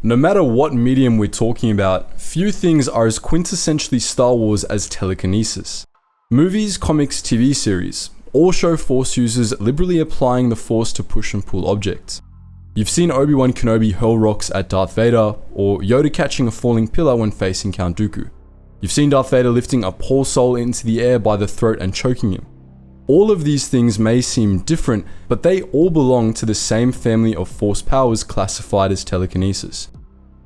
No matter what medium we're talking about, few things are as quintessentially Star Wars as telekinesis. Movies, comics, TV series all show Force users liberally applying the Force to push and pull objects. You've seen Obi-Wan Kenobi hurl rocks at Darth Vader, or Yoda catching a falling pillar when facing Count Dooku. You've seen Darth Vader lifting a poor soul into the air by the throat and choking him. All of these things may seem different, but they all belong to the same family of Force powers classified as telekinesis.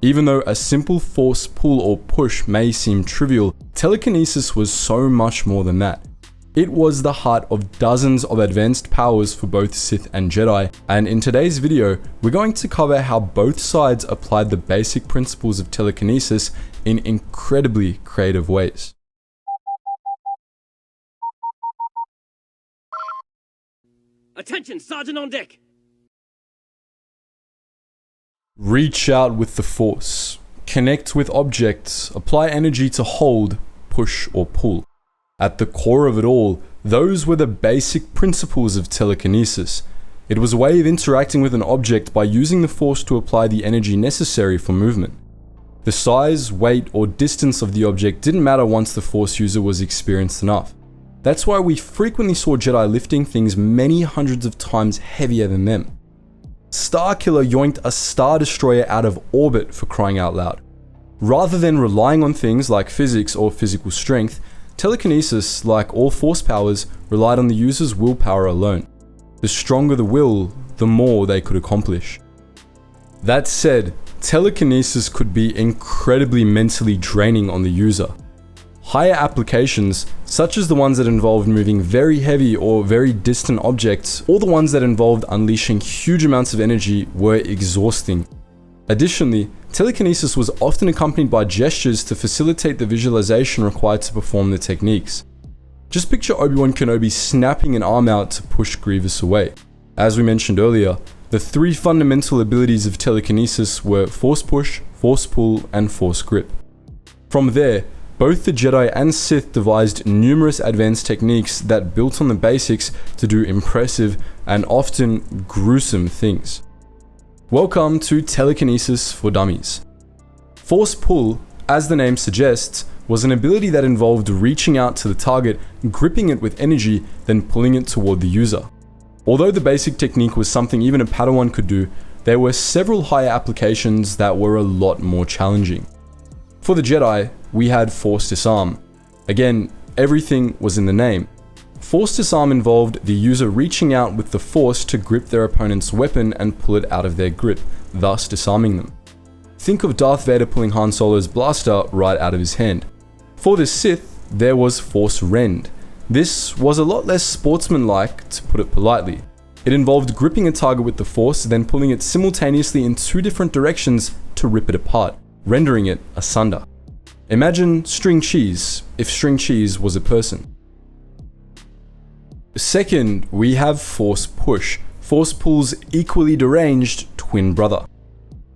Even though a simple Force pull or push may seem trivial, telekinesis was so much more than that. It was the heart of dozens of advanced powers for both Sith and Jedi, and in today's video, we're going to cover how both sides applied the basic principles of telekinesis in incredibly creative ways. Attention, Sergeant on deck! Reach out with the Force. Connect with objects. Apply energy to hold, push, or pull. At the core of it all, those were the basic principles of telekinesis. It was a way of interacting with an object by using the Force to apply the energy necessary for movement. The size, weight, or distance of the object didn't matter once the Force user was experienced enough. That's why we frequently saw Jedi lifting things many hundreds of times heavier than them. Starkiller yoinked a Star Destroyer out of orbit, for crying out loud. Rather than relying on things like physics or physical strength, telekinesis, like all Force powers, relied on the user's willpower alone. The stronger the will, the more they could accomplish. That said, telekinesis could be incredibly mentally draining on the user. Higher applications, such as the ones that involved moving very heavy or very distant objects, or the ones that involved unleashing huge amounts of energy, were exhausting. Additionally, telekinesis was often accompanied by gestures to facilitate the visualization required to perform the techniques. Just picture Obi-Wan Kenobi snapping an arm out to push Grievous away. As we mentioned earlier, the three fundamental abilities of telekinesis were Force Push, Force Pull, and Force Grip. From there, both the Jedi and Sith devised numerous advanced techniques that built on the basics to do impressive and often gruesome things. Welcome to Telekinesis for Dummies. Force Pull, as the name suggests, was an ability that involved reaching out to the target, gripping it with energy, then pulling it toward the user. Although the basic technique was something even a Padawan could do, there were several higher applications that were a lot more challenging. For the Jedi, we had Force Disarm. Again, everything was in the name. Force Disarm involved the user reaching out with the Force to grip their opponent's weapon and pull it out of their grip, thus disarming them. Think of Darth Vader pulling Han Solo's blaster right out of his hand. For the Sith, there was Force Rend. This was a lot less sportsmanlike, to put it politely. It involved gripping a target with the Force, then pulling it simultaneously in two different directions to rip it apart, rendering it asunder. Imagine string cheese, if string cheese was a person. Second, we have Force Push, Force Pull's equally deranged twin brother.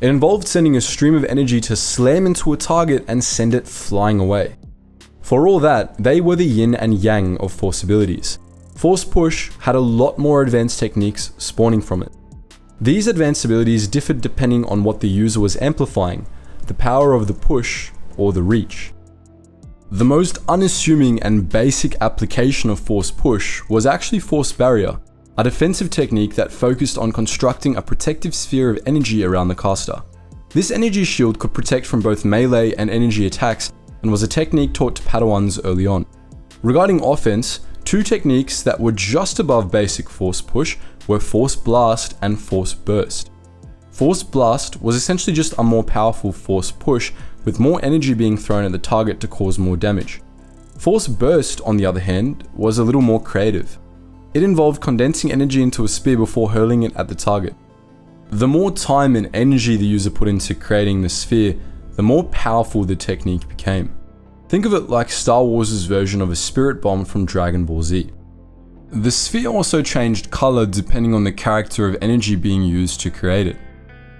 It involved sending a stream of energy to slam into a target and send it flying away. For all that, they were the yin and yang of Force abilities. Force Push had a lot more advanced techniques spawning from it. These advanced abilities differed depending on what the user was amplifying, the power of the push or the reach. The most unassuming and basic application of Force Push was actually Force Barrier, a defensive technique that focused on constructing a protective sphere of energy around the caster. This energy shield could protect from both melee and energy attacks and was a technique taught to Padawans early on. Regarding offense, two techniques that were just above basic Force Push were Force Blast and Force Burst. Force Blast was essentially just a more powerful Force Push with more energy being thrown at the target to cause more damage. Force Burst, on the other hand, was a little more creative. It involved condensing energy into a spear before hurling it at the target. The more time and energy the user put into creating the sphere, the more powerful the technique became. Think of it like Star Wars' version of a spirit bomb from Dragon Ball Z. The sphere also changed color depending on the character of energy being used to create it.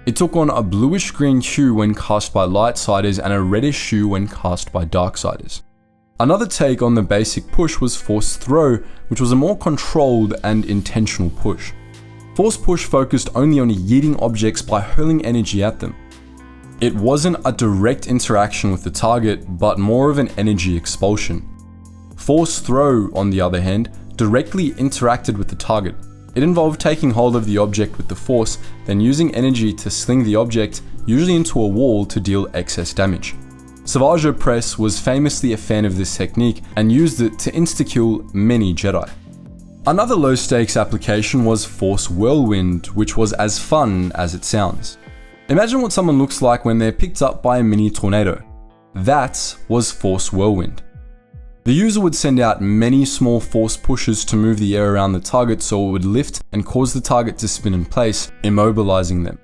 It took on a bluish-green hue when cast by Lightsiders and a reddish hue when cast by Darksiders. Another take on the basic push was Force Throw, which was a more controlled and intentional push. Force Push focused only on yeeting objects by hurling energy at them. It wasn't a direct interaction with the target, but more of an energy expulsion. Force throw, on the other hand, directly interacted with the target. It involved taking hold of the object with the force, then using energy to sling the object, usually into a wall, to deal excess damage. Savage Opress was famously a fan of this technique and used it to insta-kill many Jedi. Another low-stakes application was Force Whirlwind, which was as fun as it sounds. Imagine what someone looks like when they're picked up by a mini tornado. That was Force Whirlwind. The user would send out many small force pushes to move the air around the target so it would lift and cause the target to spin in place, immobilizing them.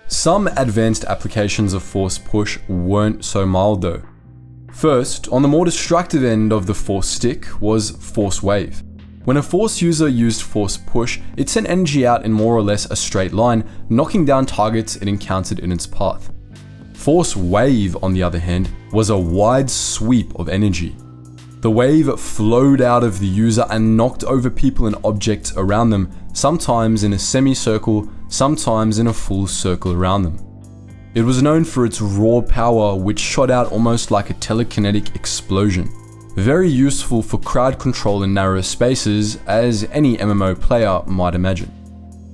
Some advanced applications of Force Push weren't so mild though. First, on the more destructive end of the Force stick was Force Wave. When a Force user used Force Push, it sent energy out in more or less a straight line, knocking down targets it encountered in its path. Force Wave, on the other hand, was a wide sweep of energy. The wave flowed out of the user and knocked over people and objects around them, sometimes in a semicircle, sometimes in a full circle around them. It was known for its raw power, which shot out almost like a telekinetic explosion. Very useful for crowd control in narrow spaces, as any MMO player might imagine.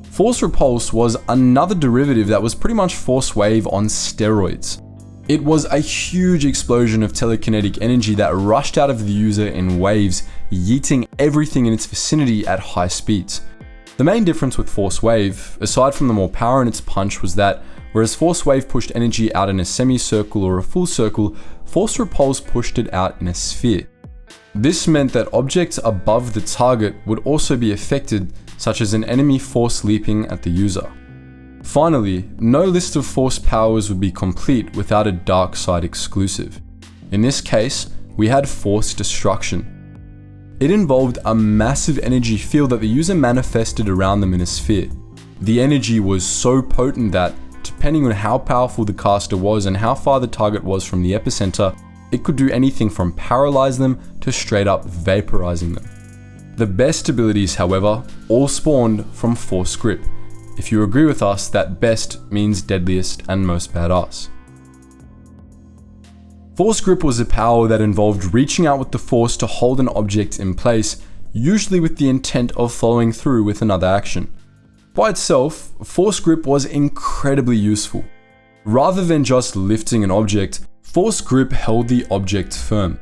Force Repulse was another derivative that was pretty much Force Wave on steroids. It was a huge explosion of telekinetic energy that rushed out of the user in waves, yeeting everything in its vicinity at high speeds. The main difference with Force Wave, aside from the more power in its punch, was that whereas Force Wave pushed energy out in a semicircle or a full circle, Force Repulse pushed it out in a sphere. This meant that objects above the target would also be affected, such as an enemy force leaping at the user. Finally, no list of force powers would be complete without a dark side exclusive. In this case, we had Force Destruction. It involved a massive energy field that the user manifested around them in a sphere. The energy was so potent that, depending on how powerful the caster was and how far the target was from the epicenter, it could do anything from paralyze them to straight up vaporizing them. The best abilities, however, all spawned from Force Grip. If you agree with us that best means deadliest and most badass. Force Grip was a power that involved reaching out with the force to hold an object in place, usually with the intent of following through with another action. By itself, Force Grip was incredibly useful. Rather than just lifting an object, Force Grip held the object firm.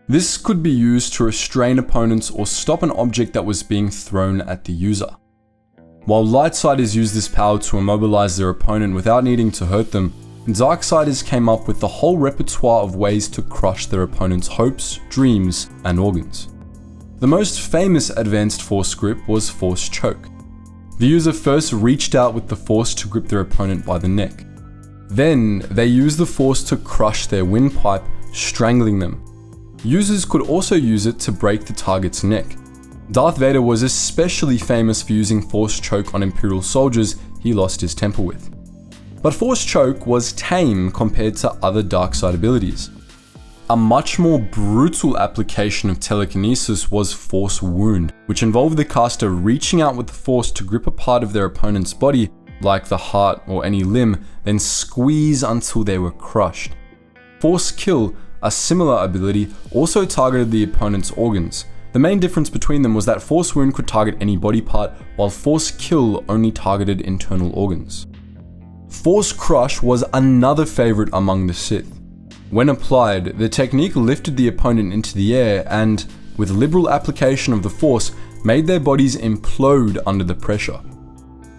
This could be used to restrain opponents or stop an object that was being thrown at the user. While Lightsiders used this power to immobilize their opponent without needing to hurt them, Darksiders came up with the whole repertoire of ways to crush their opponent's hopes, dreams, and organs. The most famous advanced Force Grip was Force Choke. The user first reached out with the force to grip their opponent by the neck. Then, they used the force to crush their windpipe, strangling them. Users could also use it to break the target's neck. Darth Vader was especially famous for using Force Choke on Imperial soldiers he lost his temper with. But Force Choke was tame compared to other dark side abilities. A much more brutal application of telekinesis was Force Wound, which involved the caster reaching out with the force to grip a part of their opponent's body, like the heart or any limb, then squeeze until they were crushed. Force Kill, a similar ability, also targeted the opponent's organs. The main difference between them was that Force Wound could target any body part, while Force Kill only targeted internal organs. Force Crush was another favorite among the Sith. When applied, the technique lifted the opponent into the air and, with liberal application of the Force, made their bodies implode under the pressure.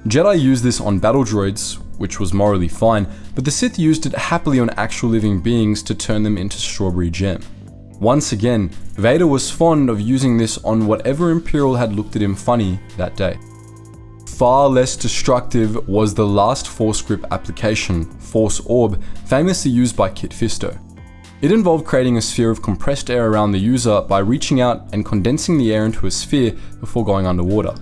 Jedi used this on battle droids, which was morally fine, but the Sith used it happily on actual living beings to turn them into strawberry jam. Once again, Vader was fond of using this on whatever Imperial had looked at him funny that day. Far less destructive was the last Force Grip application, Force Orb, famously used by Kit Fisto. It involved creating a sphere of compressed air around the user by reaching out and condensing the air into a sphere before going underwater.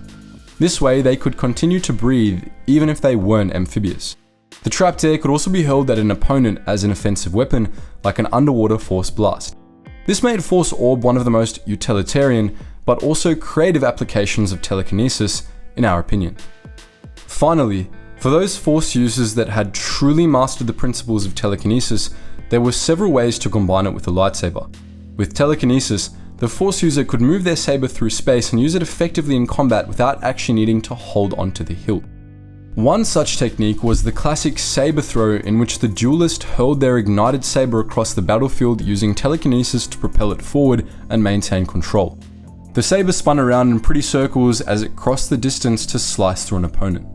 This way, they could continue to breathe even if they weren't amphibious. The trapped air could also be hurled at an opponent as an offensive weapon, like an underwater Force Blast. This made Force Orb one of the most utilitarian, but also creative applications of telekinesis, in our opinion. Finally, For those Force users that had truly mastered the principles of telekinesis, there were several ways to combine it with a lightsaber. With telekinesis, the Force user could move their saber through space and use it effectively in combat without actually needing to hold onto the hilt. One such technique was the classic saber throw, in which the duelist hurled their ignited saber across the battlefield using telekinesis to propel it forward and maintain control. The saber spun around in pretty circles as it crossed the distance to slice through an opponent.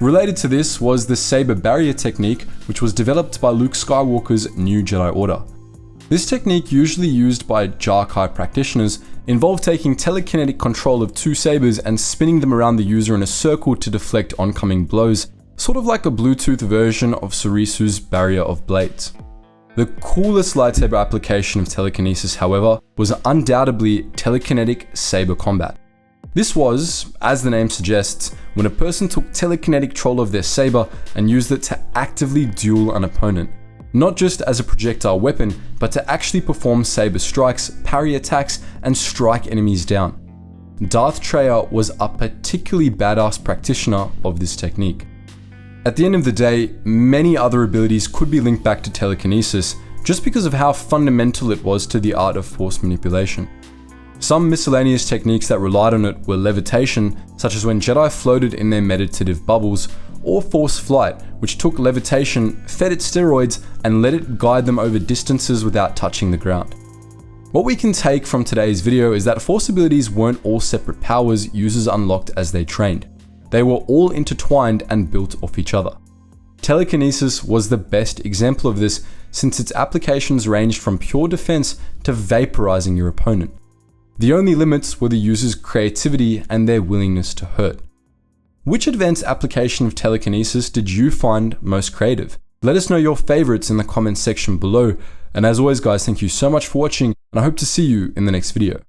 Related to this was the saber barrier technique, which was developed by Luke Skywalker's New Jedi Order. This technique, usually used by Geetsly practitioners, involved taking telekinetic control of two sabers and spinning them around the user in a circle to deflect oncoming blows, sort of like a Bluetooth version of Sarisu's barrier of blades. The coolest lightsaber application of telekinesis, however, was undoubtedly telekinetic saber combat. This was, as the name suggests, when a person took telekinetic control of their saber and used it to actively duel an opponent. Not just as a projectile weapon, but to actually perform saber strikes, parry attacks, and strike enemies down. Darth Traya was a particularly badass practitioner of this technique. At the end of the day, many other abilities could be linked back to telekinesis, just because of how fundamental it was to the art of Force manipulation. Some miscellaneous techniques that relied on it were levitation, such as when Jedi floated in their meditative bubbles, or Force flight, which took levitation, fed it steroids, and let it guide them over distances without touching the ground. What we can take from today's video is that Force abilities weren't all separate powers users unlocked as they trained. They were all intertwined and built off each other. Telekinesis was the best example of this, since its applications ranged from pure defense to vaporizing your opponent. The only limits were the user's creativity and their willingness to hurt. Which advanced application of telekinesis did you find most creative? Let us know your favorites in the comments section below, and as always guys, thank you so much for watching, and I hope to see you in the next video.